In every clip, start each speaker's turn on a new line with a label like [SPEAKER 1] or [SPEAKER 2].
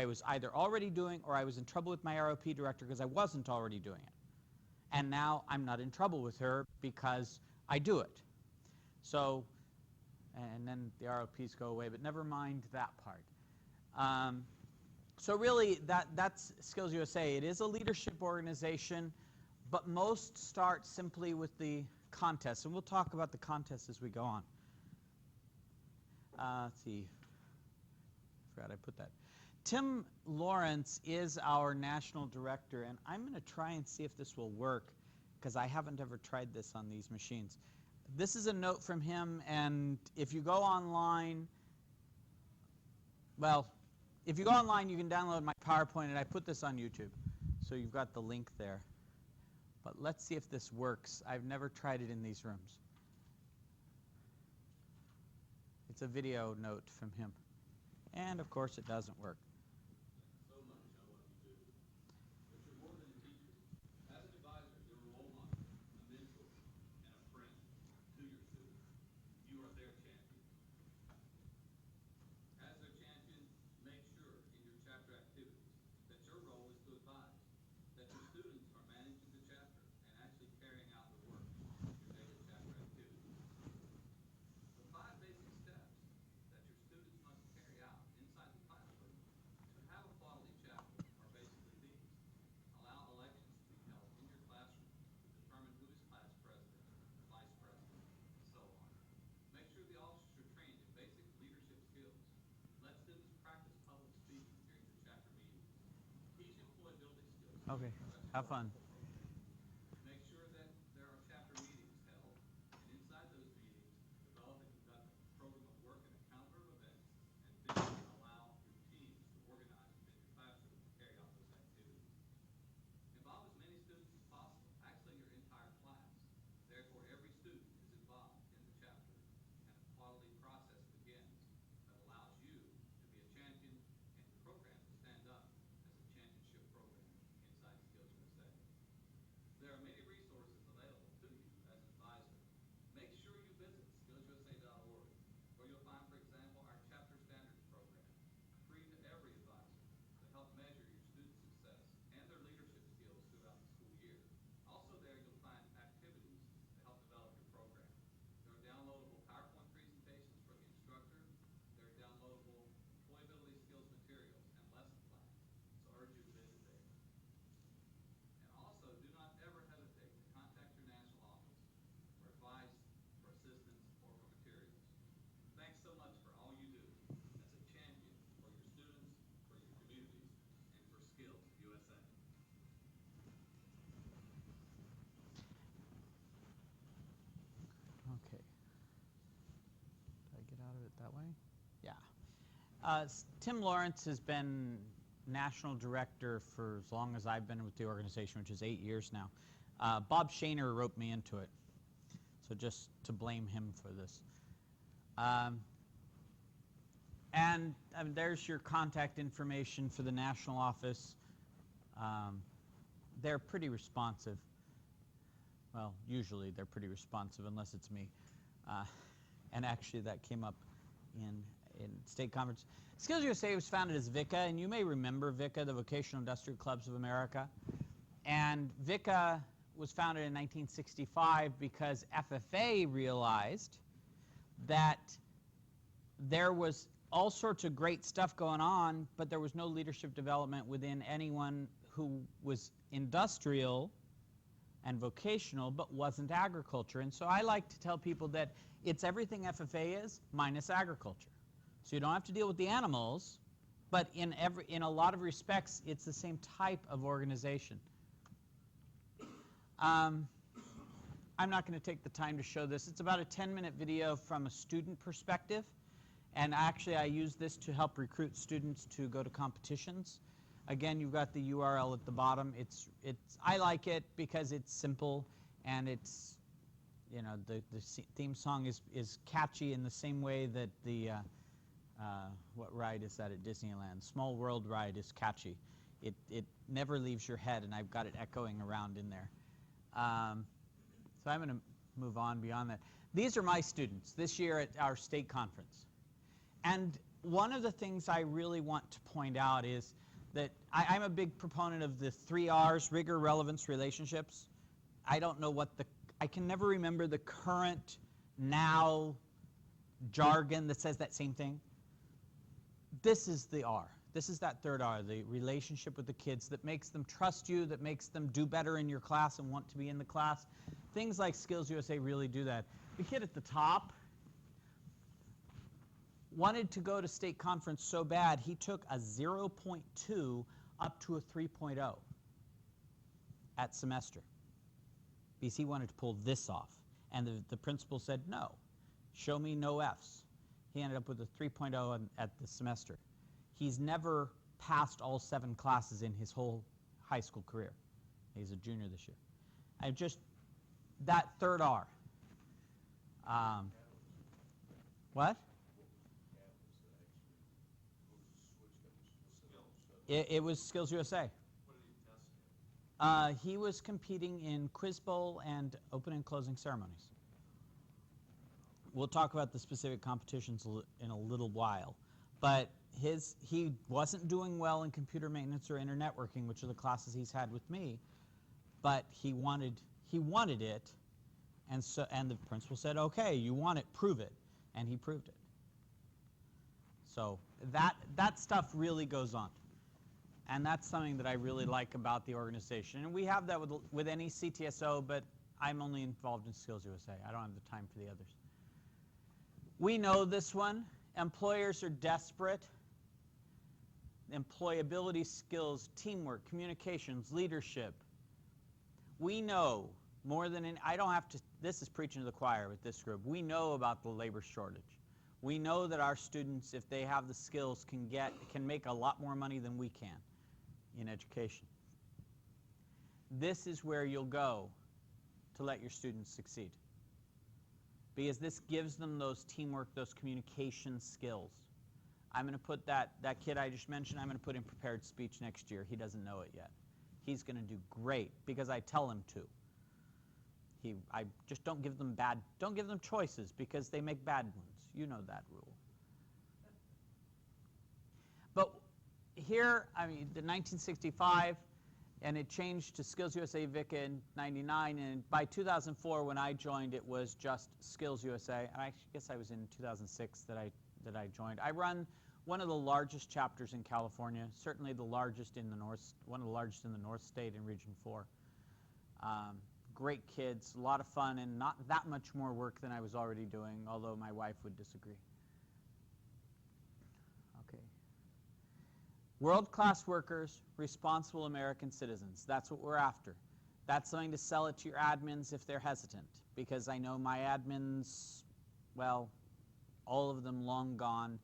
[SPEAKER 1] was either already doing or I was in trouble with my ROP director because I wasn't already doing it. And now I'm not in trouble with her because I do it. So, and then the ROPs go away, but never mind that part. So really, that's SkillsUSA. It is a leadership organization, but most start simply with the contest. And we'll talk about the contest as we go on. Let's see. I forgot I put that. Tim Lawrence is our national director, and I'm going to try and see if this will work because I haven't ever tried this on these machines. This is a note from him, and if you go online, well, if you go online, you can download my PowerPoint, and I put this on YouTube, so you've got the link there. But let's see if this works. I've never tried it in these rooms. It's a video note from him. And, of course, it doesn't work.
[SPEAKER 2] So much I want you to do. But you're more than a teacher. As an advisor, you're a role model, a mentor, and a friend to your students. You are their champion. As their champion, make sure in your chapter activities that your role is to advise, that your students are managing the chapter and actually carrying out the work of your daily chapter activities. The 5 basic steps that your students must carry out inside the classroom to have a quality chapter are basically these. Allow elections to be held in your classroom to determine who is class president, vice president, and so on. Make sure the officers are trained in basic leadership skills. Let students practice public speaking during the chapter meetings. Teach employability skills.
[SPEAKER 1] Okay, have fun.
[SPEAKER 2] Make sure that there are chapter meetings held, and inside those meetings, develop and conduct a program of work and a calendar of events, and then allow your teams to organize within your classroom to carry out those activities. Involve as many students as possible, actually your entire class. Therefore, every student is involved in the chapter, and a quality process begins that allows you to be a champion and your program to stand up as a championship program inside SkillsUSA. There are many resources available to you as an advisor. Make sure you visit SkillsUSA.org, where you'll find, for example, our chapter standards program, free to every advisor, to help measure your student success and their leadership skills throughout the school year. Also there, you'll find activities to help develop your program. There are downloadable PowerPoint presentations for the instructor. There are downloadable employability skills materials and lesson plans. So I urge you to visit there. And also, do not ever hesitate to contact your national office for advice, for assistance, or for materials. Thanks so much for all you do as a champion for your students, for your communities, and for SkillsUSA.
[SPEAKER 1] Okay. Did I get out of it that way? Yeah. Tim Lawrence has been national director for as long as I've been with the organization, which is 8 years now. Bob Shaner roped me into it, so just to blame him for this. And there's your contact information for the national office. They're pretty responsive. Well, usually they're pretty responsive, unless it's me. And actually, that came up in state conference. SkillsUSA was founded as VICA, and you may remember VICA, the Vocational Industrial Clubs of America. And VICA was founded in 1965 because FFA realized that there was all sorts of great stuff going on, but there was no leadership development within anyone who was industrial and vocational, but wasn't agriculture. And so I like to tell people that it's everything FFA is minus agriculture. So you don't have to deal with the animals, but in a lot of respects, it's the same type of organization. I'm not going to take the time to show this. It's about a 10-minute video from a student perspective. And actually, I use this to help recruit students to go to competitions. Again, you've got the URL at the bottom. I like it because it's simple, and it's, you know, the theme song is catchy in the same way that the what ride is that at Disneyland? Small World ride is catchy. It never leaves your head, and I've got it echoing around in there. So I'm going to move on beyond that. These are my students this year at our state conference. And one of the things I really want to point out is that I'm a big proponent of the 3 R's, rigor, relevance, relationships. I don't know what I can never remember the current now jargon that says that same thing. This is the R. This is that 3rd R, the relationship with the kids that makes them trust you, that makes them do better in your class and want to be in the class. Things like SkillsUSA really do that. The kid at the top wanted to go to state conference so bad, he took a 0.2 up to a 3.0 at semester because he wanted to pull this off. And the principal said, no, show me no Fs. He ended up with a 3.0 at the semester. He's never passed all 7 classes in his whole high school career. He's a junior this year. That 3rd R. What? It was SkillsUSA.
[SPEAKER 2] What did he test in?
[SPEAKER 1] He was competing in Quiz Bowl and open and closing ceremonies. We'll talk about the specific competitions in a little while. But he wasn't doing well in computer maintenance or internetworking, which are the classes he's had with me, but he wanted it, and the principal said, okay, you want it, prove it, and he proved it. So that stuff really goes on. And that's something that I really like about the organization. And we have that with any CTSO, but I'm only involved in SkillsUSA. I don't have the time for the others. We know this one. Employers are desperate. Employability skills, teamwork, communications, leadership. We know more than I don't have to, this is preaching to the choir with this group. We know about the labor shortage. We know that our students, if they have the skills, can make a lot more money than we can in education. This is where you'll go to let your students succeed, because this gives them those teamwork, those communication skills. I'm going to put that kid I just mentioned, I'm going to put in prepared speech next year. He doesn't know it yet. He's going to do great because I tell him to. I just don't give them choices because they make bad ones. You know that rule. But here, I mean, the 1965, and it changed to SkillsUSA Vic in 99, and by 2004 when I joined, it was just SkillsUSA. And I guess I was in 2006 that I joined. I run one of the largest chapters in California, certainly the largest in the North, one of the largest in the North State in Region 4. Great kids, a lot of fun, and not that much more work than I was already doing, although my wife would disagree. Okay. World-class workers, responsible American citizens. That's what we're after. That's something to sell it to your admins if they're hesitant, because I know my admins, well, all of them long gone.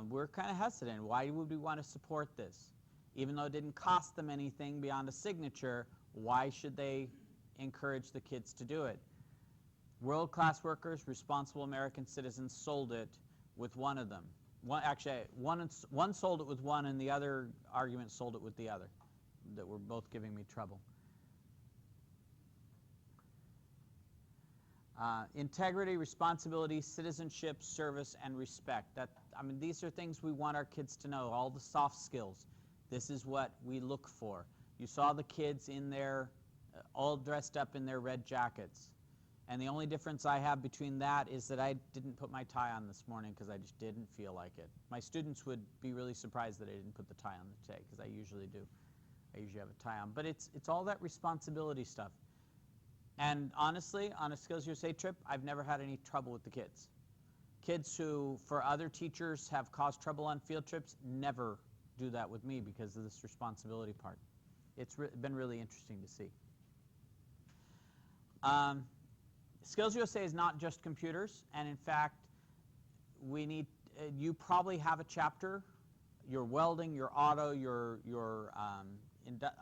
[SPEAKER 1] We're kind of hesitant. Why would we want to support this? Even though it didn't cost them anything beyond a signature, why should they encourage the kids to do it? World-class workers, responsible American citizens sold it with one of them. One sold it with one, and the other argument sold it with the other, that were both giving me trouble. Integrity, responsibility, citizenship, service, and respect. These are things we want our kids to know, all the soft skills. This is what we look for. You saw the kids in there, all dressed up in their red jackets. And the only difference I have between that is that I didn't put my tie on this morning because I just didn't feel like it. My students would be really surprised that I didn't put the tie on today, because I usually do. I usually have a tie on. But it's all that responsibility stuff. And honestly, on a SkillsUSA trip, I've never had any trouble with the kids. Kids who, for other teachers, have caused trouble on field trips, never do that with me because of this responsibility part. It's been really interesting to see. SkillsUSA is not just computers, and in fact, we need. You probably have a chapter. Your welding, your auto, your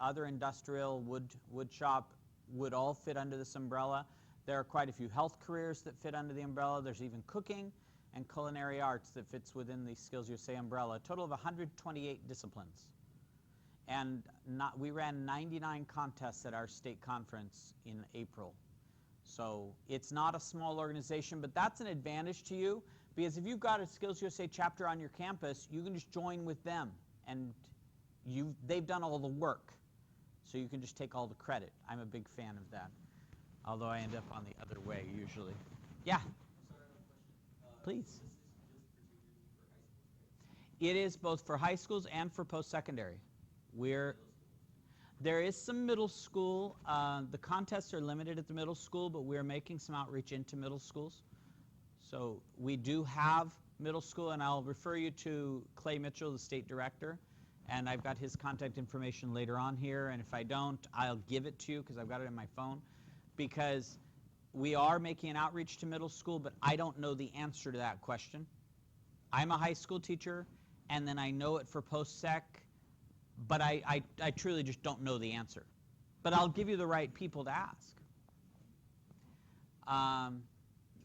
[SPEAKER 1] other industrial, wood shop would all fit under this umbrella. There are quite a few health careers that fit under the umbrella. There's even cooking and culinary arts that fits within the SkillsUSA umbrella. A total of 128 disciplines. And we ran 99 contests at our state conference in April. So it's not a small organization, but that's an advantage to you Because if you've got a Skills USA chapter on your campus, you can just join with them, and they've done all the work. So you can just take all the credit. I'm a big fan of that, although I end up on the other way usually. Yeah?
[SPEAKER 3] Sorry, I have a question.
[SPEAKER 1] Please.
[SPEAKER 3] This is just particularly for high schools, right?
[SPEAKER 1] It is both for high schools and for post-secondary.
[SPEAKER 3] Middle school.
[SPEAKER 1] There is some middle school. The contests are limited at the middle school, but we're making some outreach into middle schools. So we do have middle school, and I'll refer you to Clay Mitchell, the state director, and I've got his contact information later on here, and if I don't, I'll give it to you because I've got it in my phone, because we are making an outreach to middle school, but I don't know the answer to that question. I'm a high school teacher, and then I know it for post-sec, but I truly just don't know the answer. But I'll give you the right people to ask.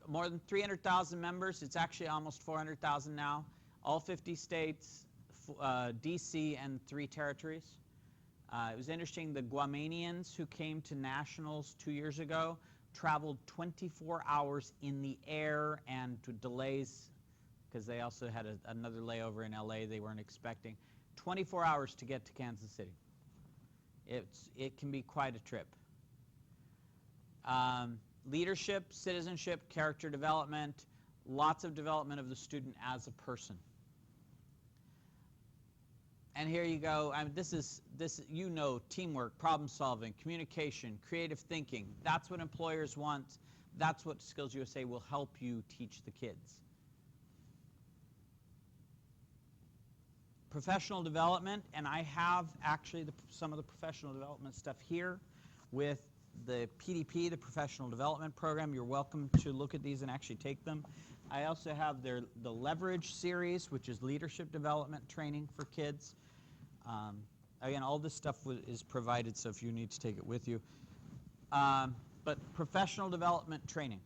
[SPEAKER 1] More than 300,000 members. It's actually almost 400,000 now. All 50 states, DC, and 3 territories. It was interesting, the Guamanians who came to nationals 2 years ago traveled 24 hours in the air and to delays, because they also had another layover in LA they weren't expecting. 24 hours to get to Kansas City. It can be quite a trip. Leadership, citizenship, character development, lots of development of the student as a person. And here you go. This is teamwork, problem solving, communication, creative thinking. That's what employers want. That's what Skills USA will help you teach the kids. Professional development, and I have actually some of the professional development stuff here with the PDP, the Professional Development Program. You're welcome to look at these and actually take them. I also have the Leverage series, which is leadership development training for kids. Again, all this stuff is provided, so if you need to take it with you. But professional development training.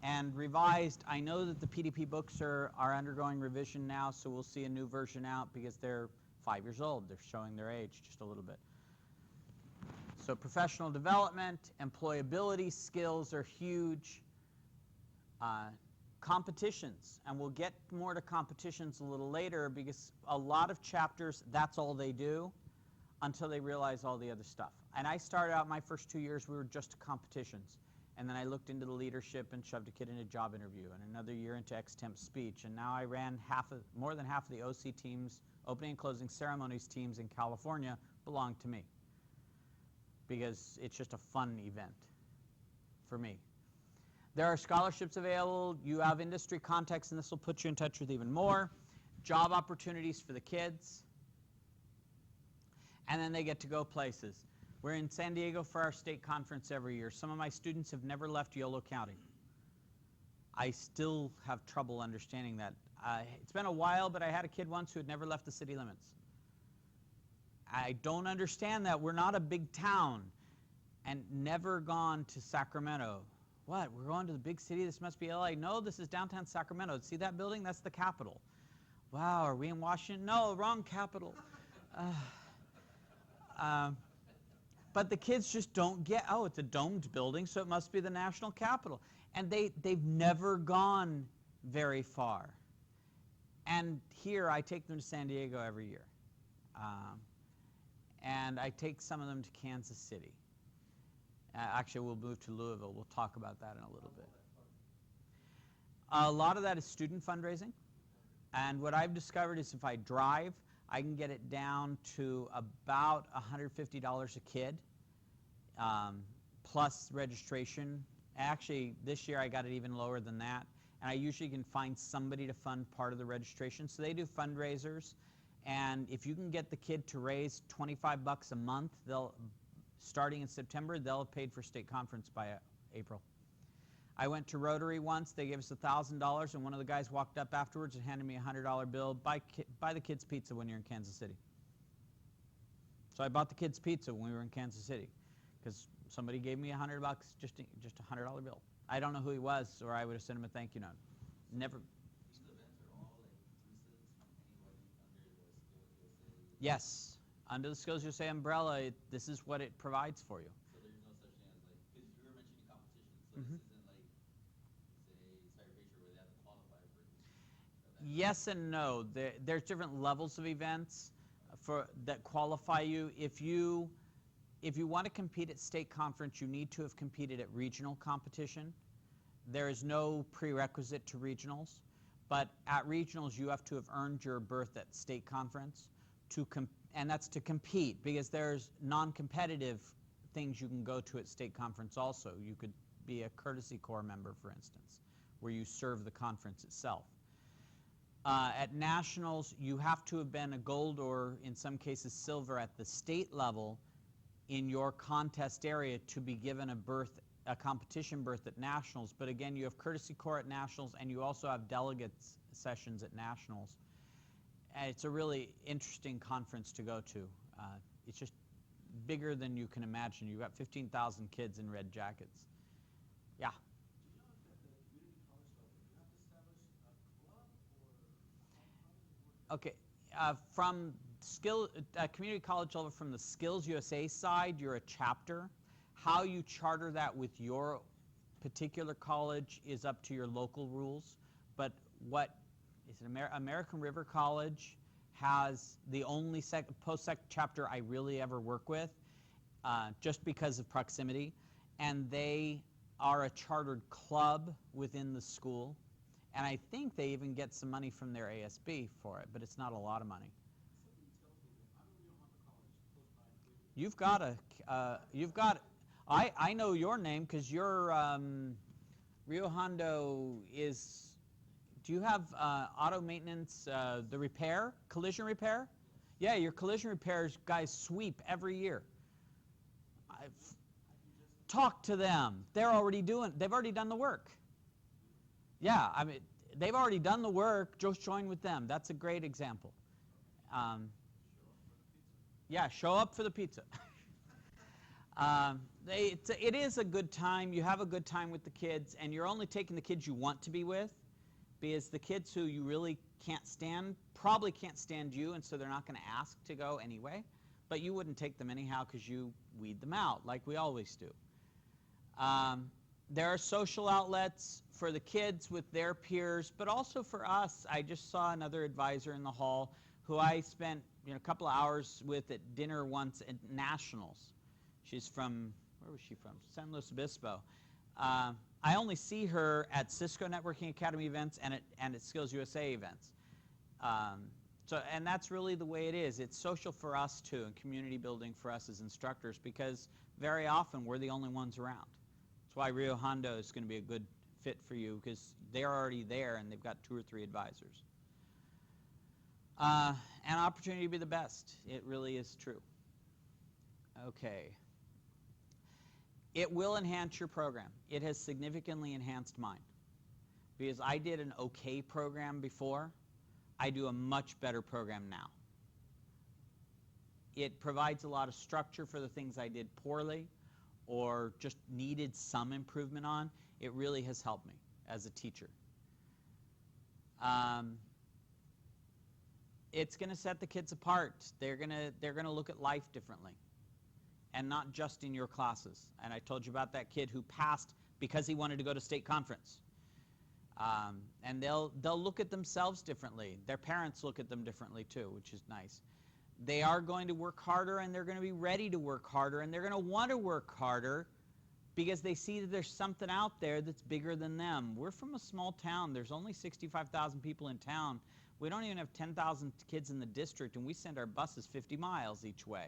[SPEAKER 1] And revised, I know that the PDP books are undergoing revision now, so we'll see a new version out because they're 5 years old. They're showing their age just a little bit. So professional development, employability skills are huge. Competitions, and we'll get more to competitions a little later because a lot of chapters, that's all they do until they realize all the other stuff. And I started out my first 2 years, we were just competitions. And then I looked into the leadership and shoved a kid in a job interview, and another year into extemp speech. And now I ran more than half of the OC teams, opening and closing ceremonies teams in California belong to me, because it's just a fun event for me. There are scholarships available. You have industry contacts, and this will put you in touch with even more. Job opportunities for the kids. And then they get to go places. We're in San Diego for our state conference every year. Some of my students have never left Yolo County. I still have trouble understanding that. It's been a while, but I had a kid once who had never left the city limits. I don't understand that. We're not a big town and never gone to Sacramento. What, we're going to the big city? This must be LA. No, this is downtown Sacramento. See that building? That's the Capitol. Wow, are we in Washington? No, wrong Capitol. But the kids just don't get, oh, it's a domed building, so it must be the national Capitol. And they've never gone very far. And here, I take them to San Diego every year. And I take some of them to Kansas City. Actually, we'll move to Louisville. We'll talk about that in a little bit. A lot of that is student fundraising. And what I've discovered is if I drive, I can get it down to about $150 a kid, plus registration. Actually, this year I got it even lower than that. And I usually can find somebody to fund part of the registration. So they do fundraisers. And if you can get the kid to raise $25 a month, starting in September, they'll have paid for state conference by April. I went to Rotary once. They gave us $1,000, and one of the guys walked up afterwards and handed me a $100 bill. Buy the kids pizza when you're in Kansas City. So I bought the kids pizza when we were in Kansas City because somebody gave me $100, just a $100 bill. I don't know who he was, or I would have sent him a thank you note. Never.
[SPEAKER 3] These events are all like inclusive from anybody under the Skills USA.
[SPEAKER 1] Yes, under the Skills USA umbrella, this is what it provides for you.
[SPEAKER 3] So there's no such thing as like, because you were mentioning competition, so
[SPEAKER 1] Mm-hmm.
[SPEAKER 3] this isn't like, say, Cyberpatria where they have to qualify for it.
[SPEAKER 1] Yes and no. There's different levels of events that qualify you. If you want to compete at state conference, you need to have competed at regional competition. There is no prerequisite to regionals, but at regionals you have to have earned your berth at state conference and that's to compete, because there's non-competitive things you can go to at state conference also. You could be a courtesy corps member, for instance, where you serve the conference itself. At nationals, you have to have been a gold or, in some cases, silver at the state level in your contest area to be given a competition berth at nationals. But again, you have courtesy corps at nationals, and you also have delegates sessions at nationals. And it's a really interesting conference to go to. It's just bigger than you can imagine. You've got 15,000 kids in red jackets. Yeah. Okay, from community college level, from the SkillsUSA side, you're a chapter. How you charter that with your particular college is up to your local rules. But what is it? American River College has the only post-sec chapter I really ever work with, just because of proximity, and they are a chartered club within the school. And I think they even get some money from their ASB for it, but it's not a lot of money. I know your name because your Rio Hondo is, do you have auto maintenance, the repair, collision repair? Yeah, your collision repairs guys sweep every year. Talk to them. They've already done the work. Yeah, I mean, they've already done the work. Just join with them. That's a great example. Yeah, show up for the pizza. It is a good time. You have a good time with the kids, and you're only taking the kids you want to be with, because the kids who you really can't stand probably can't stand you, and so they're not going to ask to go anyway. But you wouldn't take them anyhow because you weed them out like we always do. There are social outlets for the kids with their peers, but also for us. I just saw another advisor in the hall who I spent a couple of hours with at dinner once at Nationals. She's from, where was she from? San Luis Obispo. I only see her at Cisco Networking Academy events and at SkillsUSA events. And that's really the way it is. It's social for us too, and community building for us as instructors, because very often we're the only ones around. That's why Rio Hondo is going to be a good fit for you, because they're already there and they've got 2 or 3 advisors. An opportunity to be the best. It really is true. Okay. It will enhance your program. It has significantly enhanced mine. Because I did an okay program before, I do a much better program now. It provides a lot of structure for the things I did poorly or just needed some improvement on. It really has helped me as a teacher. It's going to set the kids apart. They're going to look at life differently, and not just in your classes. And I told you about that kid who passed because he wanted to go to state conference. And they'll look at themselves differently. Their parents look at them differently too, which is nice. They are going to work harder, and they're going to be ready to work harder, and they're going to want to work harder because they see that there's something out there that's bigger than them. We're from a small town. There's only 65,000 people in town. We don't even have 10,000 kids in the district, and we send our buses 50 miles each way.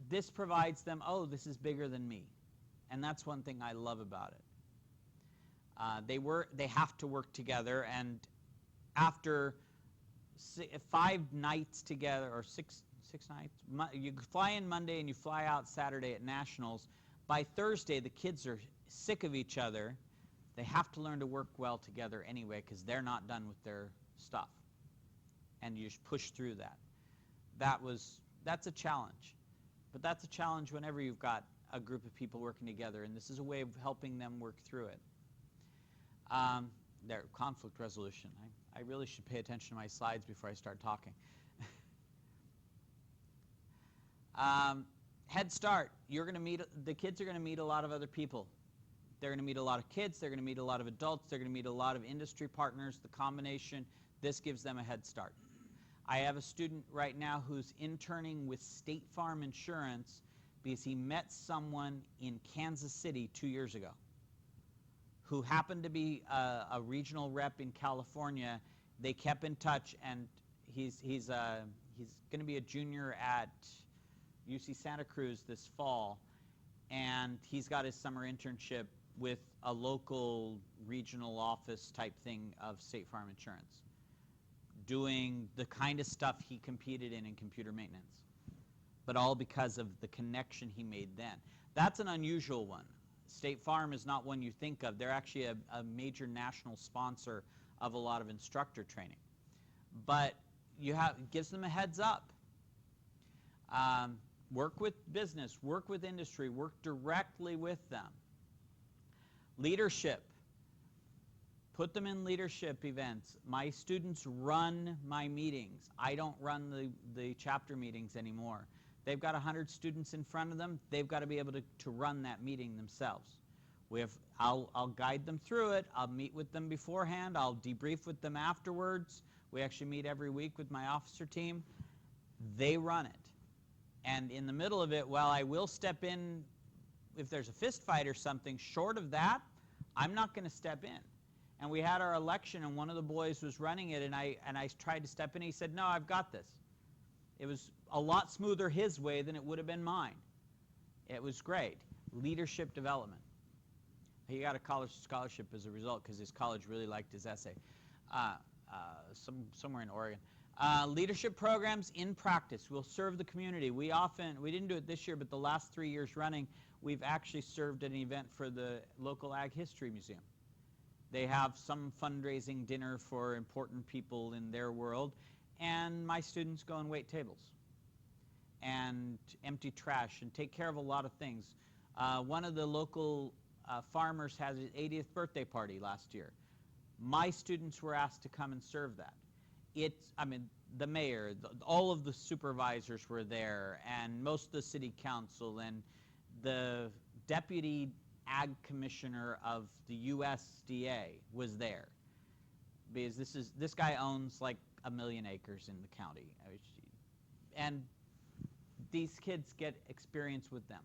[SPEAKER 1] This provides them, oh, this is bigger than me. And that's one thing I love about it. They have to work together, and after 5 nights together, or six nights, you fly in Monday and you fly out Saturday at Nationals. By Thursday, the kids are sick of each other. They have to learn to work well together anyway, because they're not done with their stuff. And you just push through that. That's a challenge. But that's a challenge whenever you've got a group of people working together, and this is a way of helping them work through it. Conflict resolution. I really should pay attention to my slides before I start talking. Head Start. The kids are going to meet a lot of other people. They're going to meet a lot of kids. They're going to meet a lot of adults. They're going to meet a lot of industry partners. The combination, this gives them a head start. I have a student right now who's interning with State Farm Insurance because he met someone in Kansas City 2 years ago who happened to be a regional rep in California. They kept in touch, and he's going to be a junior at UC Santa Cruz this fall, and he's got his summer internship with a local regional office type thing of State Farm Insurance, doing the kind of stuff he competed in computer maintenance, but all because of the connection he made then. That's an unusual one. State Farm is not one you think of. They're actually a major national sponsor of a lot of instructor training. But it gives them a heads up. Work with business, work with industry, work directly with them. Leadership. Put them in leadership events. My students run my meetings. I don't run the chapter meetings anymore. They've got 100 students in front of them. They've got to be able to run that meeting themselves. I'll guide them through it. I'll meet with them beforehand. I'll debrief with them afterwards. We actually meet every week with my officer team. They run it. And in the middle of it, while I will step in if there's a fist fight or something, short of that, I'm not going to step in. And we had our election, and one of the boys was running it, and I tried to step in. He said, "No, I've got this." It was a lot smoother his way than it would have been mine. It was great. Leadership development. He got a college scholarship as a result because his college really liked his essay. Somewhere in Oregon. Leadership programs in practice will serve the community. We didn't do it this year, but the last 3 years running, we've actually served at an event for the local Ag History Museum. They have some fundraising dinner for important people in their world, and my students go and wait tables and empty trash and take care of a lot of things. One of the local farmers had his 80th birthday party last year. My students were asked to come and serve that. The mayor, all of the supervisors were there, and most of the city council, and the deputy ag commissioner of the USDA was there, because this guy owns like 1 million acres in the county, and these kids get experience with them.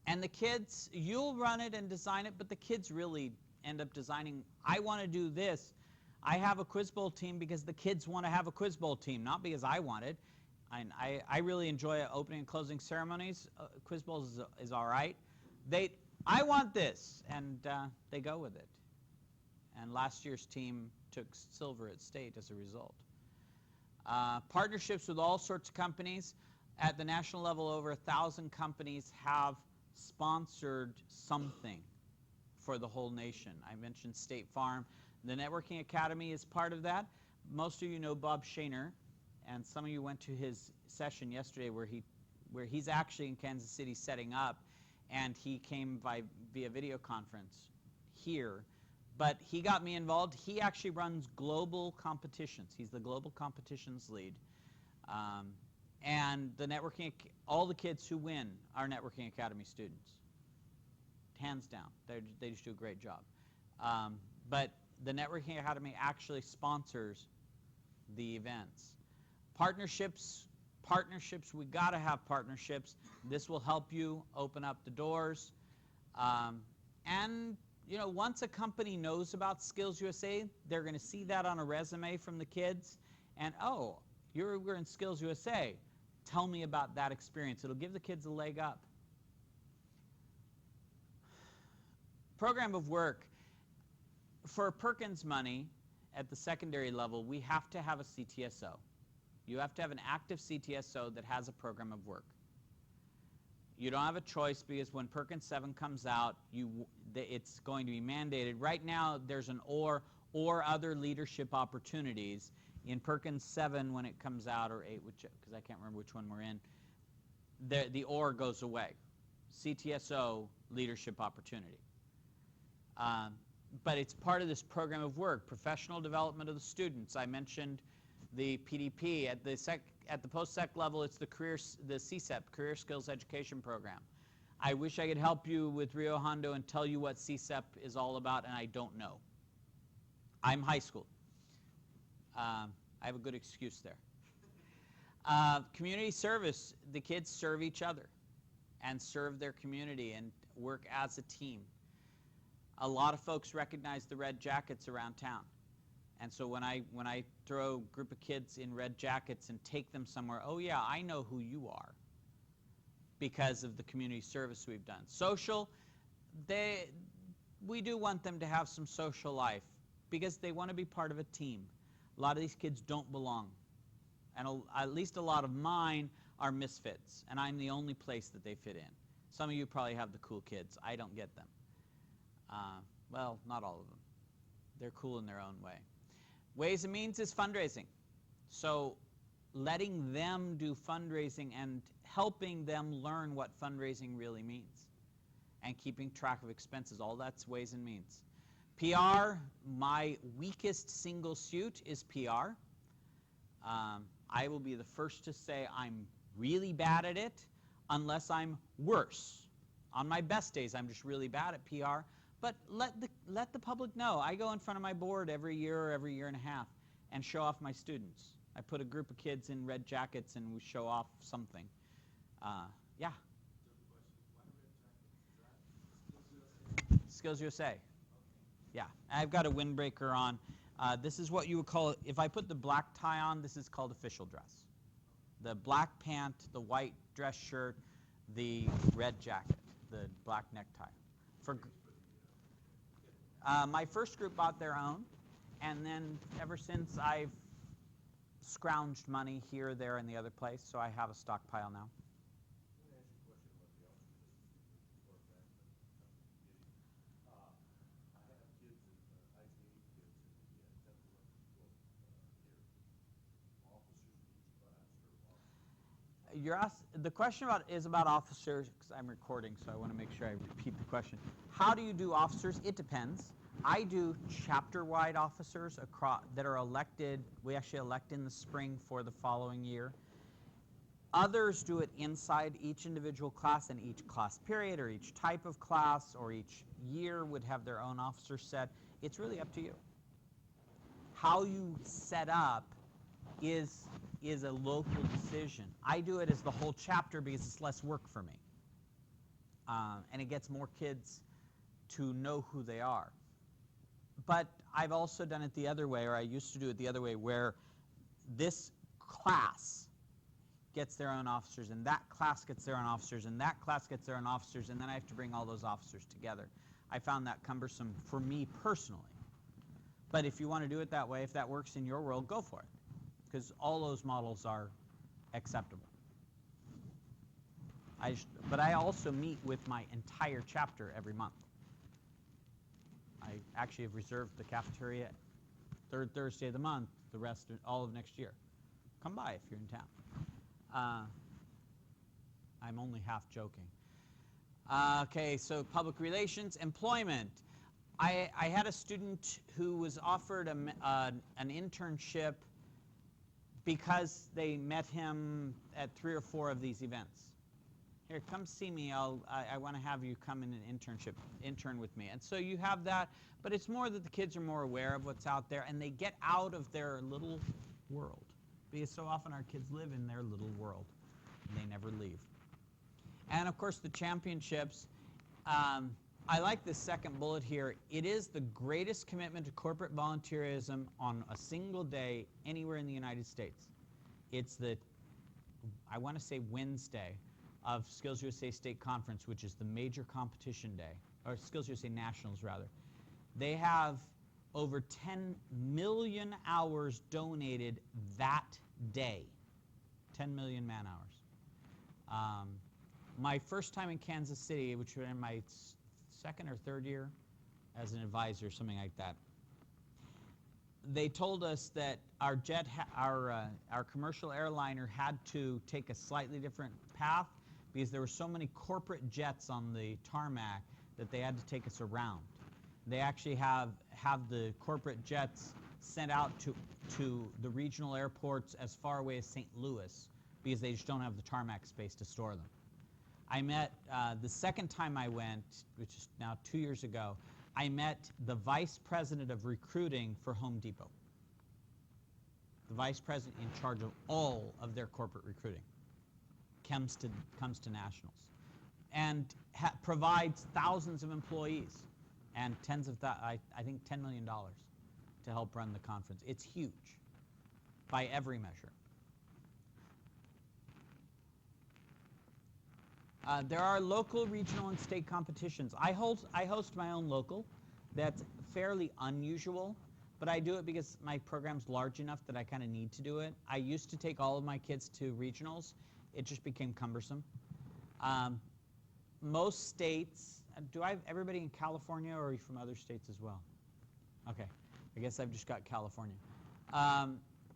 [SPEAKER 1] And the kids, you'll run it and design it, but the kids really end up designing. I want to do this. I have a Quiz Bowl team because the kids want to have a Quiz Bowl team, not because I want it. I really enjoy opening and closing ceremonies. Quiz Bowls is all right. I want this, and they go with it. And last year's team took silver at state as a result. Partnerships with all sorts of companies. At the national level, over 1,000 companies have sponsored something for the whole nation. I mentioned State Farm. The Networking Academy is part of that. Most of you know Bob Shaner, and some of you went to his session yesterday where he's actually in Kansas City setting up, and he came via video conference here. But he got me involved. He actually runs global competitions. He's the global competitions lead. And the networking, all the kids who win are Networking Academy students. Hands down. They just do a great job. But the Networking Academy actually sponsors the events. Partnerships, we got to have partnerships. This will help you open up the doors. And once a company knows about SkillsUSA, they're going to see that on a resume from the kids. And, oh, we're in SkillsUSA. Tell me about that experience. It'll give the kids a leg up. Program of work. For Perkins money at the secondary level, we have to have a CTSO. You have to have an active CTSO that has a program of work. You don't have a choice, because when Perkins 7 comes out, it's going to be mandated. Right now, there's an or other leadership opportunities. In Perkins 7, when it comes out, or 8, because I can't remember which one we're in, the or goes away. CTSO, leadership opportunity. But it's part of this program of work, professional development of the students. I mentioned the PDP. At the post-sec level, it's the CSEP, Career Skills Education Program. I wish I could help you with Rio Hondo and tell you what CSEP is all about, and I don't know. I'm high school. I have a good excuse there. Community service, the kids serve each other and serve their community and work as a team. A lot of folks recognize the red jackets around town. And so when I throw a group of kids in red jackets and take them somewhere, oh yeah, I know who you are because of the community service we've done. Social, we do want them to have some social life because they want to be part of a team. A lot of these kids don't belong. And at least a lot of mine are misfits, and I'm the only place that they fit in. Some of you probably have the cool kids. I don't get them. Well, not all of them. They're cool in their own way. Ways and means is fundraising. So letting them do fundraising and helping them learn what fundraising really means and keeping track of expenses, all that's ways and means. PR, my weakest single suit is PR. I will be the first to say I'm really bad at it unless I'm worse. On my best days, I'm just really bad at PR. But let the public know. I go in front of my board every year or every year and a half and show off my students. I put a group of kids in red jackets and we show off something. Yeah? SkillsUSA. Yeah, I've got a windbreaker on. This is what you would call, if I put the black tie on, this is called official dress. The black pant, the white dress shirt, the red jacket, the black necktie. My first group bought their own, and then ever since I've scrounged money here, there, and the other place, so I have a stockpile now. The question is about officers, because I'm recording, so I want to make sure I repeat the question. How do you do officers? It depends. I do chapter-wide officers that are elected. We actually elect in the spring for the following year. Others do it inside each individual class, and each class period or each type of class or each year would have their own officer set. It's really up to you. How you set up is a local decision. I do it as the whole chapter because it's less work for me. And it gets more kids to know who they are. But I've also done it the other way, or I used to do it the other way, where this class gets their own officers, and that class gets their own officers, and that class gets their own officers, and then I have to bring all those officers together. I found that cumbersome for me personally. But if you want to do it that way, if that works in your world, go for it, because all those models are acceptable. But I also meet with my entire chapter every month. I actually have reserved the cafeteria third Thursday of the month, the rest, all of next year. Come by if you're in town. I'm only half joking. Okay, so public relations, employment. I had a student who was offered an internship because they met him at 3 or 4 of these events. Here, come see me. I want to have you come in an intern with me. And so you have that, but it's more that the kids are more aware of what's out there, and they get out of their little world. Because so often our kids live in their little world, and they never leave. And of course, the championships. I like this second bullet here. It is the greatest commitment to corporate volunteerism on a single day anywhere in the United States. It's the, I want to say Wednesday of SkillsUSA State Conference, which is the major competition day, or SkillsUSA Nationals rather. They have over 10 million hours donated that day. 10 million man hours. My first time in Kansas City, which was in my second or third year as an advisor, something like that, they told us that our commercial airliner had to take a slightly different path because there were so many corporate jets on the tarmac that they had to take us around. They actually have the corporate jets sent out to the regional airports as far away as St. Louis because they just don't have the tarmac space to store them. I met, the second time I went, which is now 2 years ago, I met the vice president of recruiting for Home Depot. The vice president in charge of all of their corporate recruiting comes to nationals, and provides thousands of employees and I think $10 million to help run the conference. It's huge by every measure. There are local, regional, and state competitions. I host my own local. That's fairly unusual, but I do it because my program's large enough that I kind of need to do it. I used to take all of my kids to regionals. It just became cumbersome. Most states, do I have everybody in California, or are you from other states as well? Okay, I guess I've just got California.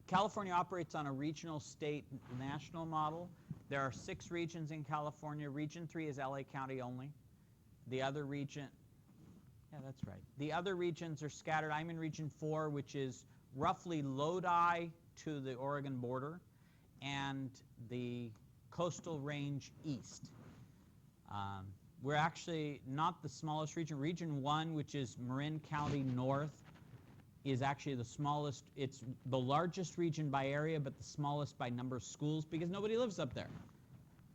[SPEAKER 1] California operates on a regional, state, national model. There are 6 regions in California. Region 3 is LA County only. The other region, yeah, that's right. The other regions are scattered. I'm in Region 4, which is roughly Lodi to the Oregon border, and the coastal range east. We're actually not the smallest region. Region 1, which is Marin County north, is actually the smallest. It's the largest region by area, but the smallest by number of schools, because nobody lives up there.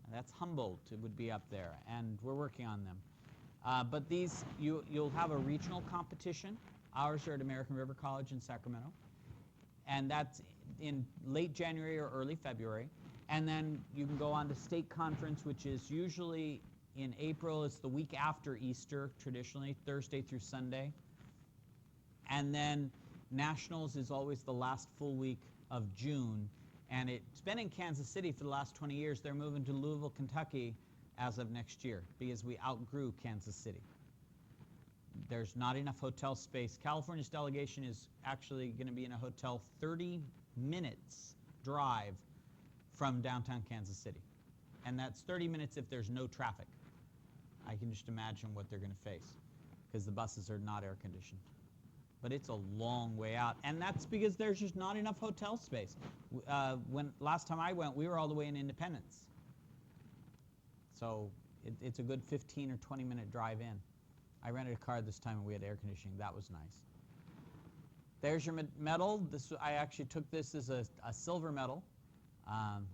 [SPEAKER 1] And that's Humboldt. It would be up there, and we're working on them. But these, you'll have a regional competition. Ours are at American River College in Sacramento, and that's in late January or early February. And then you can go on to state conference, which is usually in April. It's the week after Easter, traditionally, Thursday through Sunday. And then nationals is always the last full week of June. And it's been in Kansas City for the last 20 years. They're moving to Louisville, Kentucky as of next year because we outgrew Kansas City. There's not enough hotel space. California's delegation is actually going to be in a hotel 30 minutes drive from downtown Kansas City. And that's 30 minutes if there's no traffic. I can just imagine what they're going to face because the buses are not air conditioned. But it's a long way out, and that's because there's just not enough hotel space. Last time I went, we were all the way in Independence. So it's a good 15 or 20-minute drive in. I rented a car this time and we had air conditioning. That was nice. There's your medal. I actually took this as a silver medal.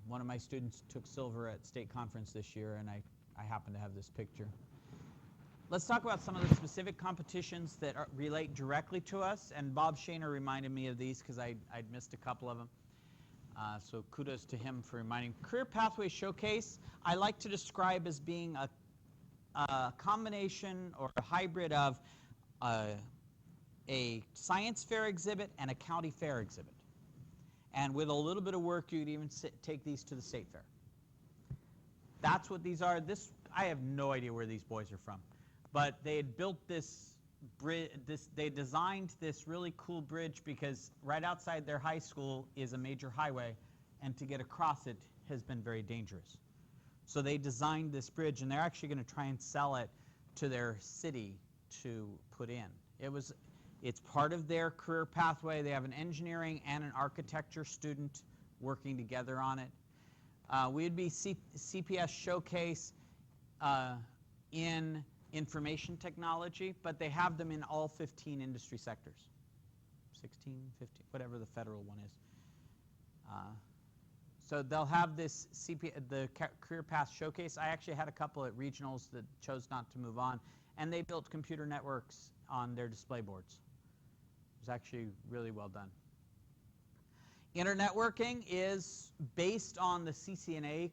[SPEAKER 1] One of my students took silver at state conference this year, and I happen to have this picture. Let's talk about some of the specific competitions that relate directly to us, and Bob Shaner reminded me of these because I'd missed a couple of them. So kudos to him for reminding. Career Pathway Showcase, I like to describe as being a combination or a hybrid of a science fair exhibit and a county fair exhibit. And with a little bit of work, you could even take these to the state fair. That's what these are. I have no idea where these boys are from. But they had built this bridge, they designed this really cool bridge because right outside their high school is a major highway, and to get across it has been very dangerous. So they designed this bridge, and they're actually going to try and sell it to their city to put in. It's part of their career pathway. They have an engineering and an architecture student working together on it. We'd be CPS Showcase in information technology, but they have them in all 15 industry sectors. 16, 15, whatever the federal one is. So they'll have this the Career Path Showcase. I actually had a couple at regionals that chose not to move on, and they built computer networks on their display boards. It was actually really well done. Internetworking is based on the CCNA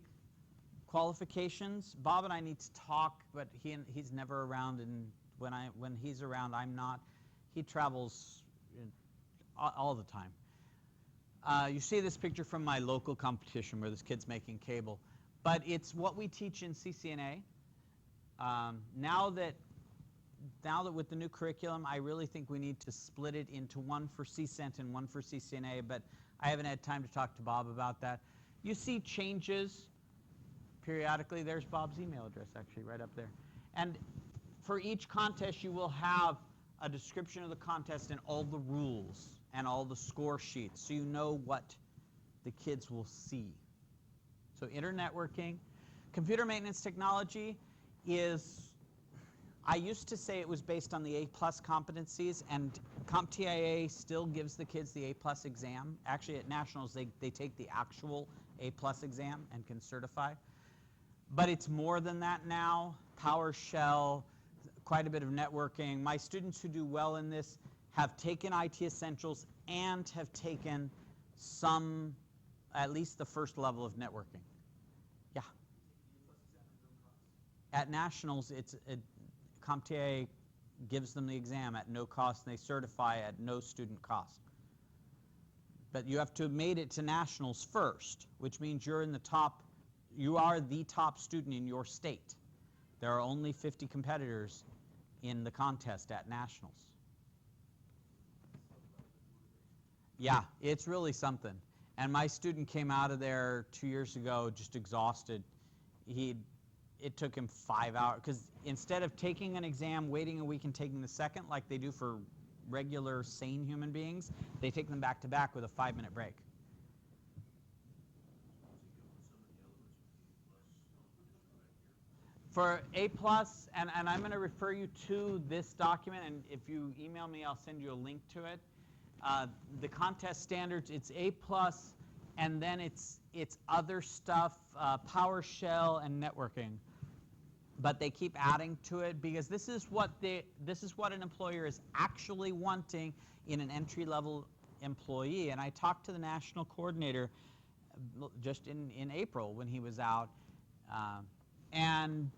[SPEAKER 1] qualifications. Bob and I need to talk, but he's never around, and when he's around, I'm not. He travels all the time. You see this picture from my local competition where this kid's making cable, but it's what we teach in CCNA. Now that with the new curriculum, I really think we need to split it into one for CCENT and one for CCNA, but I haven't had time to talk to Bob about that. You see changes periodically. There's Bob's email address actually right up there. And for each contest, you will have a description of the contest and all the rules and all the score sheets, so you know what the kids will see. So internetworking. Computer maintenance technology is, I used to say it was based on the A+ competencies, and CompTIA still gives the kids the A+ exam. Actually, at nationals, they take the actual A+ exam and can certify. But it's more than that now. PowerShell, quite a bit of networking. My students who do well in this have taken IT Essentials and have taken some, at least the first level of networking. Yeah. At nationals, CompTIA gives them the exam at no cost, and they certify at no student cost. But you have to have made it to nationals first, which means you're in the top, you are the top student in your state. There are only 50 competitors in the contest at nationals. Yeah, it's really something. And my student came out of there 2 years ago just exhausted. It took him 5 hours, because instead of taking an exam, waiting a week and taking the second like they do for regular sane human beings, they take them back to back with a 5-minute break. For A+, and I'm going to refer you to this document, and if you email me, I'll send you a link to it. The contest standards, it's A+, and then it's other stuff, PowerShell and networking. But they keep adding to it because this is what an employer is actually wanting in an entry-level employee. And I talked to the national coordinator just in April when he was out, and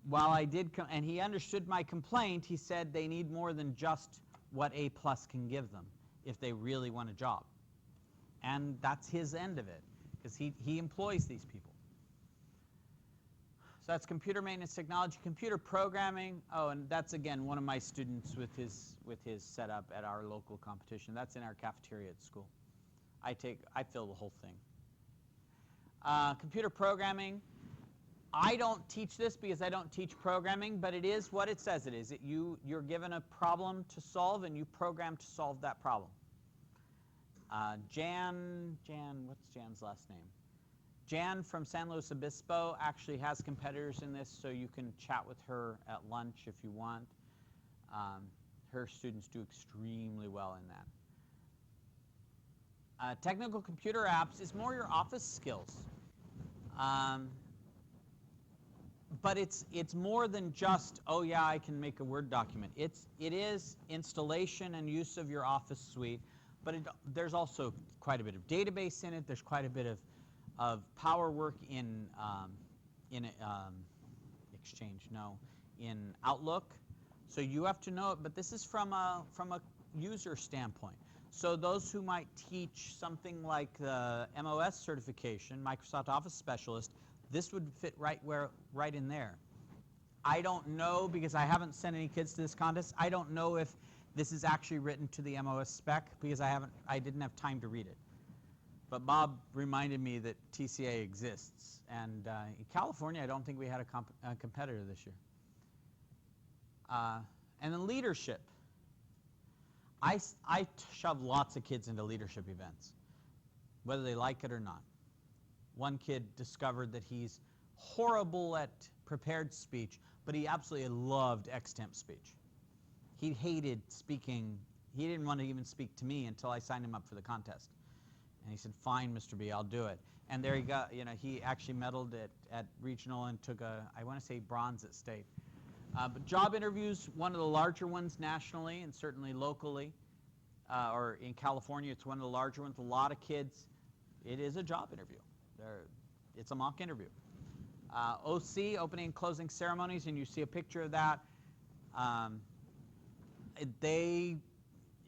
[SPEAKER 1] while I did, and he understood my complaint, he said they need more than just what A+ can give them if they really want a job. And that's his end of it, because he employs these people. So that's computer maintenance technology, computer programming. Oh, and that's again one of my students with his setup at our local competition. That's in our cafeteria at school. I fill the whole thing. Computer programming. I don't teach this because I don't teach programming, but it is what it says it is. You're given a problem to solve, and you program to solve that problem. Jan, what's Jan's last name? Jan from San Luis Obispo actually has competitors in this, so you can chat with her at lunch if you want. Her students do extremely well in that. Technical computer apps is more your office skills. But it's more than just, oh yeah, I can make a Word document. It is installation and use of your Office suite, but there's also quite a bit of database in it. There's quite a bit of power work in Outlook. So you have to know it, but this is from a user standpoint. So those who might teach something like the MOS certification, Microsoft Office Specialist, this would fit right in there. I don't know, because I haven't sent any kids to this contest, I don't know if this is actually written to the MOS spec, because I didn't have time to read it. But Bob reminded me that TCA exists, and in California, I don't think we had a competitor this year. And then leadership. I shove lots of kids into leadership events, whether they like it or not. One kid discovered that he's horrible at prepared speech, but he absolutely loved extemp speech. He hated speaking. He didn't want to even speak to me until I signed him up for the contest. And he said, fine, Mr. B, I'll do it. And there he got, he actually medaled at regional and took I want to say bronze at state. But job interviews, one of the larger ones nationally and certainly locally, or in California, it's one of the larger ones. A lot of kids, it is a job interview. It's a mock interview. OC, opening and closing ceremonies, and you see a picture of that.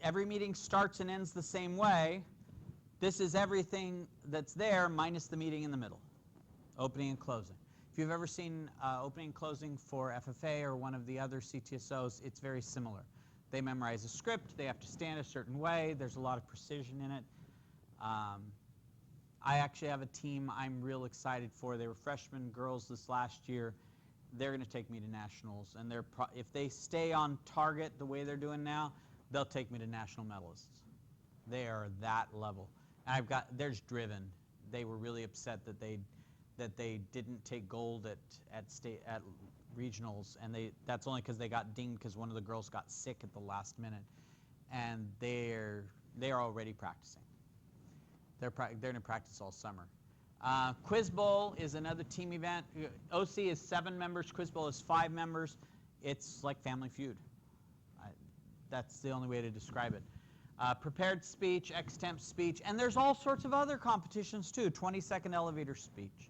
[SPEAKER 1] Every meeting starts and ends the same way. This is everything that's there minus the meeting in the middle, opening and closing. If you've ever seen opening and closing for FFA or one of the other CTSOs, it's very similar. They memorize a script. They have to stand a certain way. There's a lot of precision in it. I actually have a team I'm real excited for. They were freshman girls this last year. They're going to take me to nationals, and if they stay on target the way they're doing now, they'll take me to national medalists. They are that level. And they're driven. They were really upset that they that they didn't take gold at regionals, and that's only because they got dinged because one of the girls got sick at the last minute, and they're already practicing. They're going to practice all summer. Quiz Bowl is another team event. OC is 7 members. Quiz Bowl is 5 members. It's like Family Feud. That's the only way to describe it. Prepared speech, extemp speech, and there's all sorts of other competitions too. 20-second elevator speech.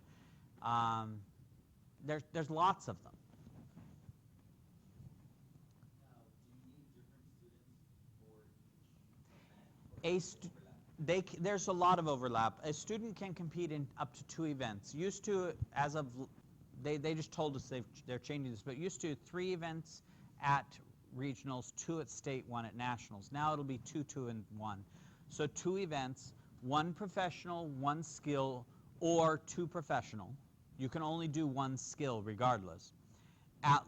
[SPEAKER 1] There's lots of them.
[SPEAKER 3] Now, do you need different students for each event, or overlap?
[SPEAKER 1] There's a lot of overlap. A student can compete in up to 2 events. Used to, as of, they just told us they're changing this, but used to 3 events at regionals, 2 at state, 1 at nationals. Now it'll be 2, 2, and 1. So 2 events, 1 professional, 1 skill, or 2 professional. You can only do 1 skill regardless at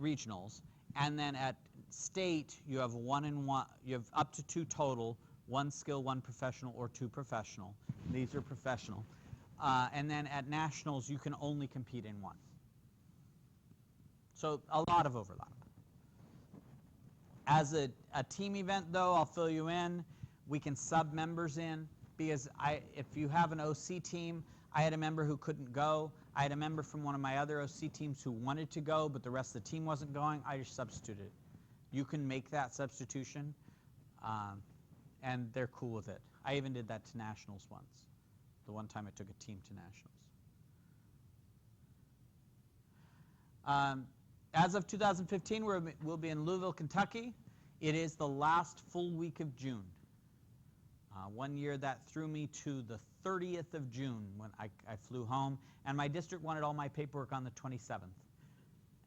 [SPEAKER 1] regionals, and then at state you have 1 and 1. You have up to 2 total: 1 skill, 1 professional, or 2 professional. These are professional. And then at nationals you can only compete in 1. So a lot of overlap. As a team event, though, I'll fill you in. We can sub members in, because if you have an OC team, I had a member who couldn't go. I had a member from one of my other OC teams who wanted to go, but the rest of the team wasn't going. I just substituted it. You can make that substitution, and they're cool with it. I even did that to nationals once. The one time I took a team to nationals. As of 2015, we'll be in Louisville, Kentucky. It is the last full week of June. One year that threw me to the 30th of June when I flew home, and my district wanted all my paperwork on the 27th.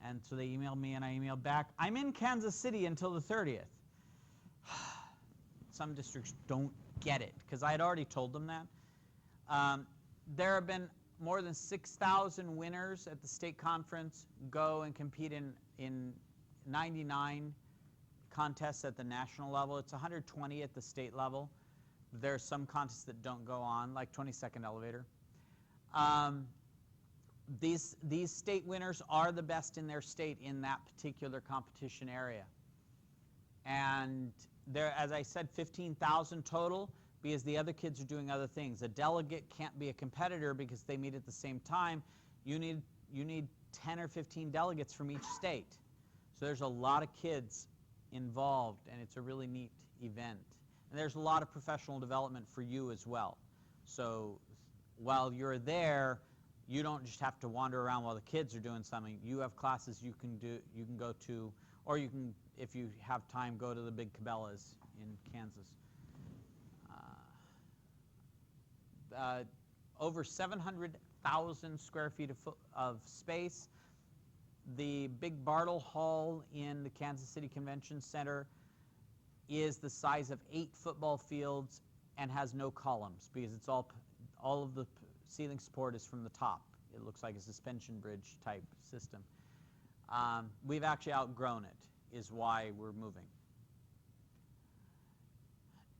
[SPEAKER 1] And so they emailed me, and I emailed back, I'm in Kansas City until the 30th. Some districts don't get it, because I had already told them that. There have been more than 6,000 winners at the state conference go and compete in 99 contests at the national level. It's 120 at the state level. There are some contests that don't go on, like 20-second elevator. These state winners are the best in their state in that particular competition area. And there, as I said, 15,000 total, because the other kids are doing other things. A delegate can't be a competitor because they meet at the same time. You need 10 or 15 delegates from each state. So there's a lot of kids involved, and it's a really neat event. And there's a lot of professional development for you as well. So while you're there, you don't just have to wander around while the kids are doing something. You have classes you can go to, or you can, if you have time, go to the big Cabela's in Kansas. Over 700,000 square feet of space. The big Bartle Hall in the Kansas City Convention Center is the size of 8 football fields and has no columns, because it's all of the ceiling support is from the top. It looks like a suspension bridge type system. We've actually outgrown it, is why we're moving.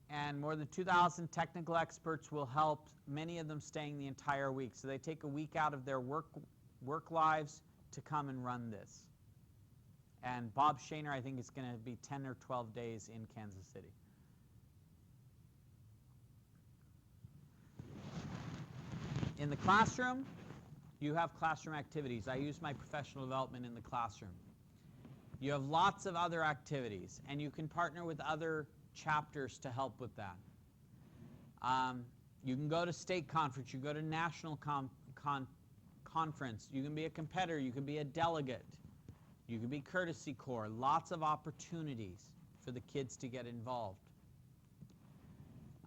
[SPEAKER 1] And more than 2,000 technical experts will help, many of them staying the entire week. So they take a week out of their work lives to come and run this. And Bob Shaner, I think, is going to be 10 or 12 days in Kansas City. In the classroom, you have classroom activities. I use my professional development in the classroom. You have lots of other activities, and you can partner with other chapters to help with that. You can go to state conference, you go to national conference, you can be a competitor, you can be a delegate, you can be courtesy corps, lots of opportunities for the kids to get involved.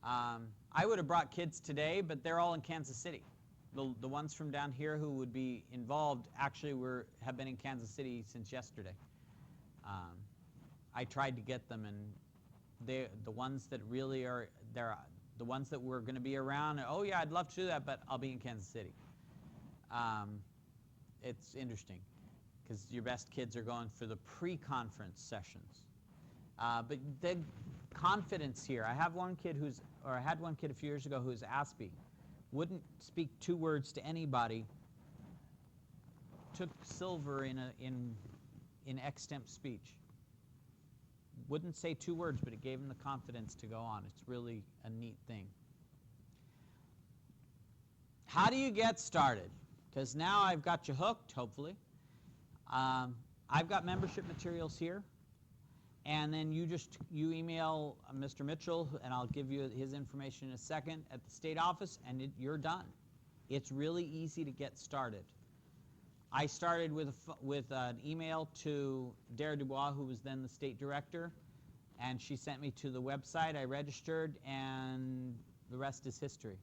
[SPEAKER 1] I would have brought kids today, but they're all in Kansas City. The ones from down here who would be involved actually have been in Kansas City since yesterday. I tried to get them, and the ones that really are there, the ones that were going to be around, oh yeah, I'd love to do that, but I'll be in Kansas City. It's interesting because your best kids are going for the pre-conference sessions. But the confidence here, I had one kid a few years ago who's ASPE. wouldn't speak 2 words to anybody, took silver in extemp speech. Wouldn't say 2 words, but it gave him the confidence to go on. It's really a neat thing. How do you get started? Because now I've got you hooked, hopefully. I've got membership materials here. And then you email Mr. Mitchell, and I'll give you his information in a second, at the state office, and you're done. It's really easy to get started. I started with an email to Dara Dubois, who was then the state director, and she sent me to the website. I registered, and the rest is history.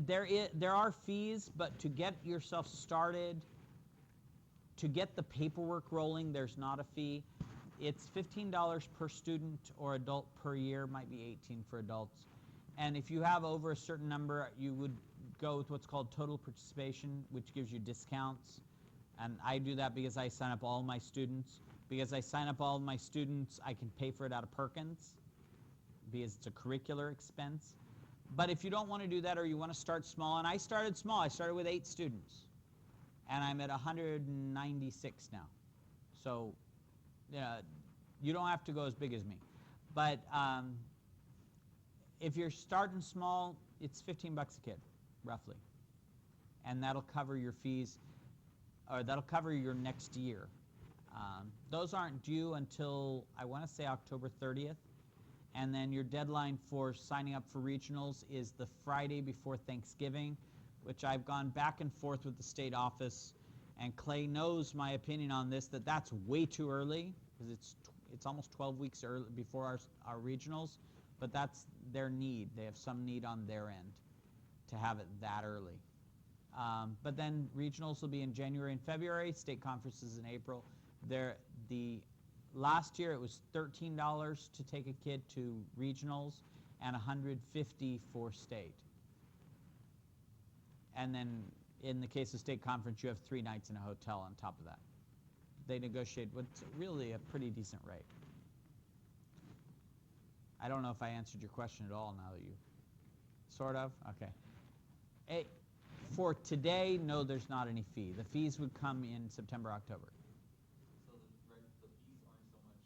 [SPEAKER 1] There are fees, but to get yourself started, to get the paperwork rolling, there's not a fee. It's $15 per student or adult per year, might be $18 for adults. And if you have over a certain number, you would go with what's called total participation, which gives you discounts. And I do that because I sign up all my students. Because I sign up all my students, I can pay for it out of Perkins, because it's a curricular expense. But if you don't want to do that, or you want to start small, and I started small, I started with 8 students. And I'm at 196 now. So you don't have to go as big as me. But if you're starting small, it's $15 a kid, roughly. And that'll cover your fees, or that'll cover your next year. Those aren't due until, I want to say, October 30th. And then your deadline for signing up for regionals is the Friday before Thanksgiving, which I've gone back and forth with the state office, and Clay knows my opinion on this, that's way too early, because it's almost 12 weeks early before our regionals, but that's their need. They have some need on their end to have it that early. But then regionals will be in January and February, state conferences in April. Last year it was $13 to take a kid to regionals and $150 for state. And then in the case of state conference, you have 3 nights in a hotel on top of that. They negotiate what's really a pretty decent rate. I don't know if I answered your question at all now that you, sort of? Okay. For today, no, there's not any fee. The fees would come in September, October.
[SPEAKER 3] So the fees aren't so much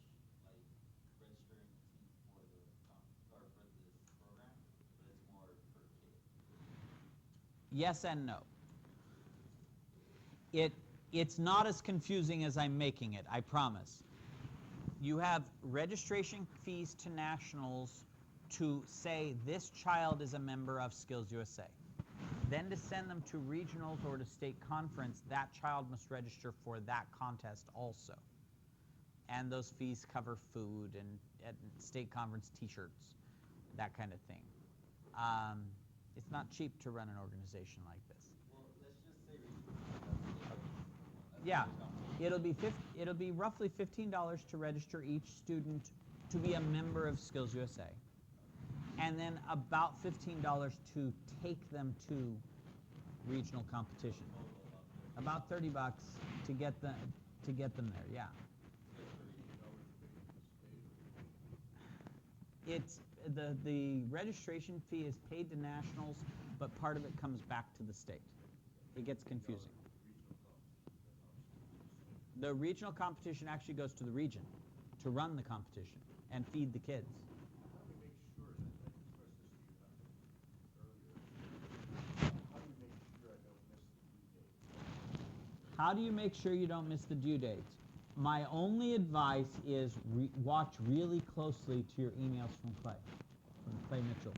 [SPEAKER 3] like registering a team for this program, but it's more per kid.
[SPEAKER 1] Yes and no. It's not as confusing as I'm making it, I promise. You have registration fees to nationals to say this child is a member of SkillsUSA. Then to send them to regionals or to state conference, that child must register for that contest also. And those fees cover food and state conference t-shirts, that kind of thing. It's not cheap to run an organization like this.
[SPEAKER 3] Well, let's just say regional.
[SPEAKER 1] Yeah, it'll be roughly $15 to register each student to be a member of SkillsUSA, and then about $15 to take them to regional competition. About $30 to get them there. Yeah. It's the registration fee is paid to nationals, but part of it comes back to the state. It gets confusing. The regional competition actually goes to the region to run the competition and feed the kids. How do you make sure you don't miss the due dates? My only advice is watch really closely to your emails from Clay Mitchell,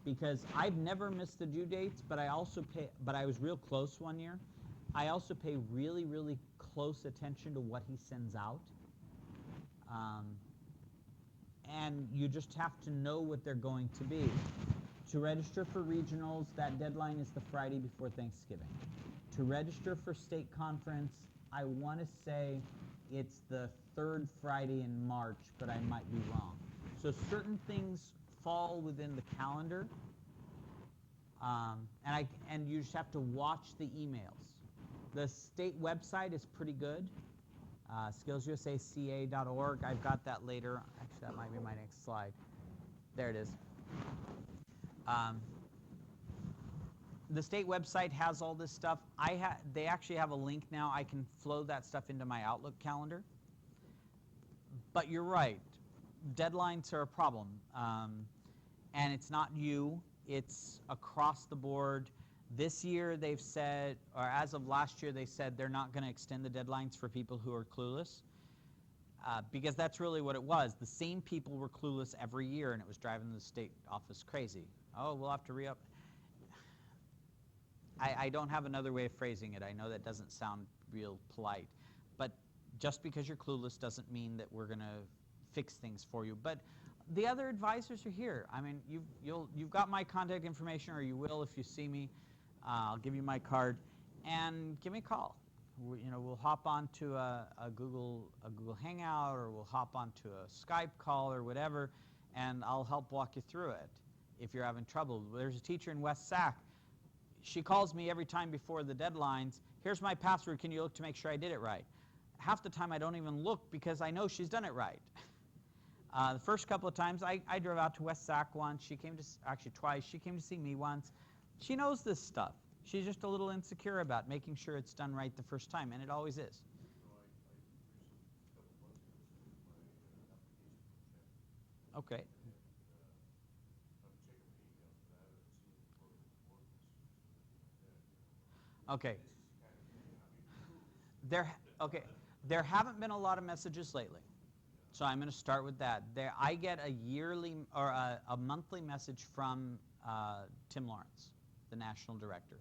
[SPEAKER 1] because I've never missed the due dates, but I was real close one year. I also pay really, really close attention to what he sends out. And you just have to know what they're going to be. To register for regionals, that deadline is the Friday before Thanksgiving. To register for state conference, I want to say it's the 3rd Friday in March, but I might be wrong. So certain things fall within the calendar, and you just have to watch the emails. The state website is pretty good, skillsusaca.org. I've got that later. Actually, that might be my next slide. There it is. Um, the state website has all this stuff. They actually have a link now. I can flow that stuff into my Outlook calendar. But you're right. Deadlines are a problem. And it's not you. It's across the board. This year they've said, or as of last year, they said they're not going to extend the deadlines for people who are clueless. Because that's really what it was. The same people were clueless every year, and it was driving the state office crazy. Oh, we'll have to re-up. I don't have another way of phrasing it. I know that doesn't sound real polite. But just because you're clueless doesn't mean that we're going to fix things for you. But the other advisors are here. I mean, you've got my contact information, or you will if you see me. I'll give you my card, and give me a call. We'll hop onto a Google Hangout, or we'll hop onto a Skype call or whatever, and I'll help walk you through it if you're having trouble. There's a teacher in West Sac. She calls me every time before the deadlines. Here's my password. Can you look to make sure I did it right? Half the time I don't even look because I know she's done it right. The first couple of times I drove out to West Sac once. She came to, actually twice. She came to see me once. She knows this stuff. She's just a little insecure about making sure it's done right the first time, and it always is. Okay. Okay. There haven't been a lot of messages lately, so I'm going to start with that. I get a yearly or a monthly message from Tim Lawrence, the national director.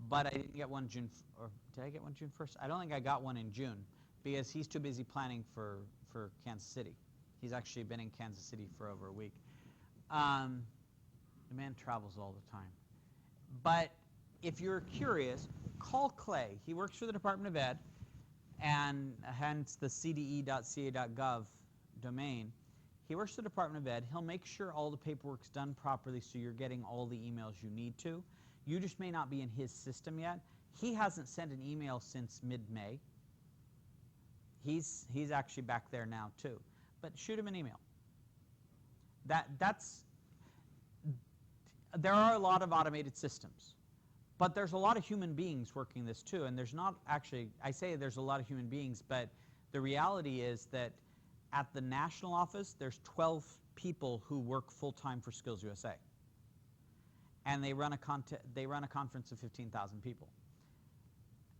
[SPEAKER 1] But I didn't get one June, or did I get one June 1st? I don't think I got one in June because he's too busy planning for Kansas City. He's actually been in Kansas City for over a week. The man travels all the time. But if you're curious, call Clay. He works for the Department of Ed, and hence the cde.ca.gov domain. He works for the Department of Ed. He'll make sure all the paperwork's done properly so you're getting all the emails you need to. You just may not be in his system yet. He hasn't sent an email since mid-May. He's actually back there now too. But shoot him an email. There are a lot of automated systems. But there's a lot of human beings working this too, and there's not actually, I say there's a lot of human beings, but the reality is that at the national office, there's 12 people who work full-time for SkillsUSA. And they run a conference of 15,000 people,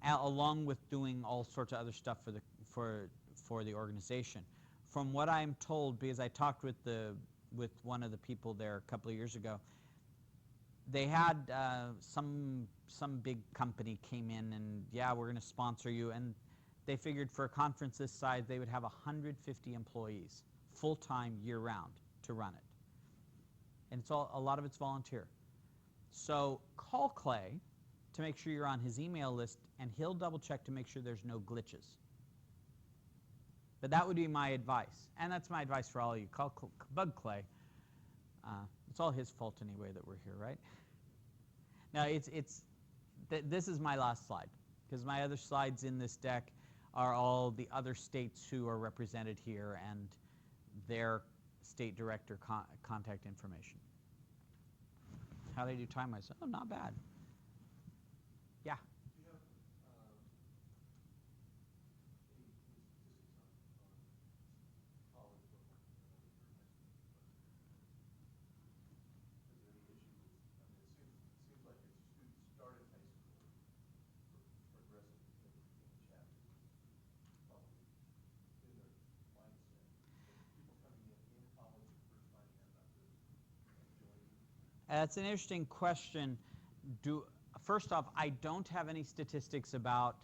[SPEAKER 1] along with doing all sorts of other stuff for the organization. From what I'm told, because I talked with one of the people there a couple of years ago, they had some big company came in and, yeah, we're going to sponsor you, and they figured for a conference this size they would have 150 employees full-time year-round to run it, and a lot of it's volunteer. So call Clay to make sure you're on his email list, and he'll double-check to make sure there's no glitches. But that would be my advice, and that's my advice for all of you. Bug Clay. It's all his fault anyway that we're here, right? Now, this is my last slide, because my other slides in this deck are all the other states who are represented here and their state director contact information. How did I do time-wise? Oh, not bad. Yeah?
[SPEAKER 2] Do you have any statistics on college level? Is there any issue with, it seems like if students start in high school, progressively become chapters, probably in their mindset. But people coming in college the first time have not really joined.
[SPEAKER 1] That's an interesting question. First off, I don't have any statistics about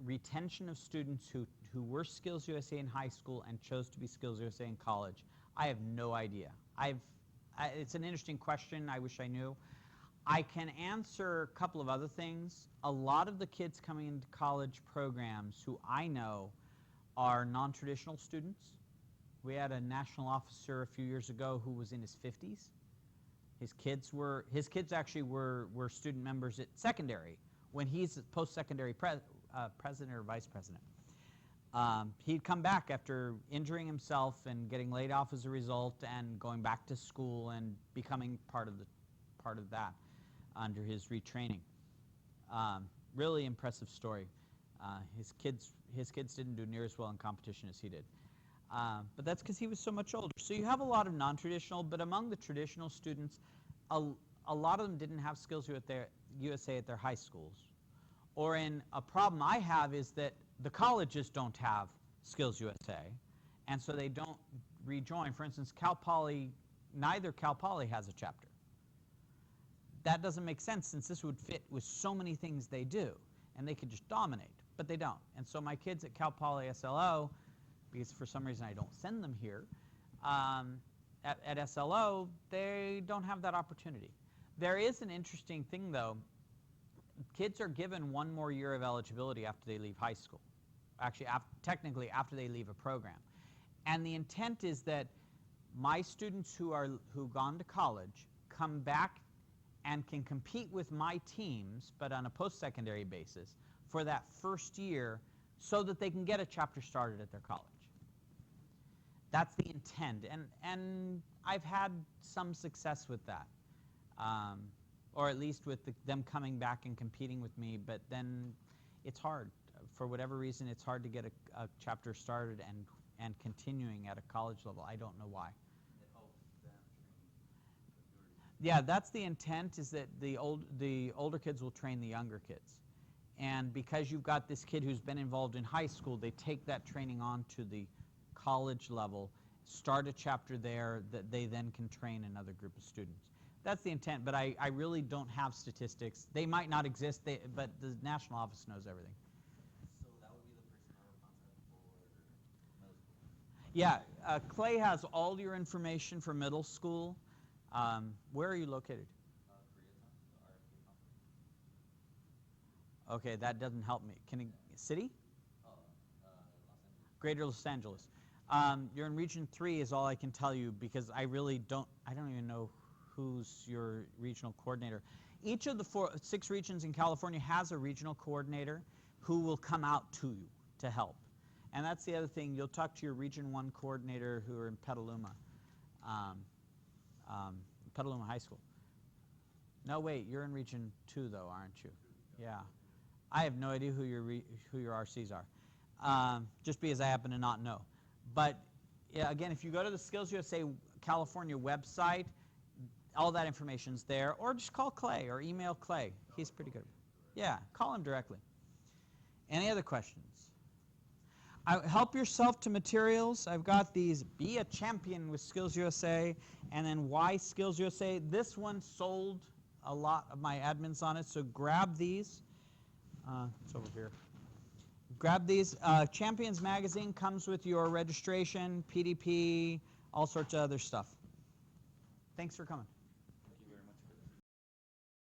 [SPEAKER 1] retention of students who were SkillsUSA in high school and chose to be SkillsUSA in college. I have no idea. It's an interesting question. I wish I knew. I can answer a couple of other things. A lot of the kids coming into college programs who I know are non-traditional students. We had a national officer a few years ago who was in his 50s. His kids actually were student members at secondary when he's post-secondary president or vice president. He'd come back after injuring himself and getting laid off as a result, and going back to school and becoming part of that under his retraining. Really impressive story. His kids didn't do near as well in competition as he did. But that's because he was so much older. So you have a lot of non-traditional, but among the traditional students, a lot of them didn't have SkillsUSA at their high schools. Or a problem I have is that the colleges don't have SkillsUSA, and so they don't rejoin. For instance, neither Cal Poly has a chapter. That doesn't make sense, since this would fit with so many things they do, and they could just dominate, but they don't. And so my kids at Cal Poly SLO, because for some reason I don't send them here, at SLO, they don't have that opportunity. There is an interesting thing, though. Kids are given one more year of eligibility after they leave high school. Actually, technically after they leave a program. And the intent is that my students who've gone to college come back and can compete with my teams, but on a post-secondary basis, for that first year, so that they can get a chapter started at their college. That's the intent, and I've had some success with that, or at least with them coming back and competing with me, but then it's hard. For whatever reason, it's hard to get a chapter started and continuing at a college level. I don't know why.
[SPEAKER 3] It helps them train.
[SPEAKER 1] Yeah, that's the intent, is that the older kids will train the younger kids. And because you've got this kid who's been involved in high school, they take that training on to the college level, start a chapter there that they then can train another group of students. That's the intent, but I really don't have statistics. They might not exist, but the national office knows everything.
[SPEAKER 3] So that would be the person I would contact for middle school?
[SPEAKER 1] Yeah, Clay has all your information for middle school. Where are you located?
[SPEAKER 3] Koreatown, the RFK company.
[SPEAKER 1] Okay, that doesn't help me. City?
[SPEAKER 3] Los Angeles.
[SPEAKER 1] Greater Los Angeles. You're in Region 3 is all I can tell you, because I don't even know who's your regional coordinator. Each of the 6 regions in California has a regional coordinator who will come out to you to help. And that's the other thing. You'll talk to your Region 1 coordinator who are in Petaluma, Petaluma High School. No, wait, you're in Region 2 though, aren't you? Yeah. I have no idea who your RCs are, just because I happen to not know. But yeah, again, if you go to the SkillsUSA California website, all that information's there, or just call Clay or email Clay. He's pretty good. Yeah, call him directly. Any other questions? Help yourself to materials. I've got these, Be a Champion with SkillsUSA, and then Why SkillsUSA. This one sold a lot of my admins on it, so grab these. It's over here. Grab these. Champions Magazine comes with your registration, PDP, all sorts of other stuff. Thanks for coming.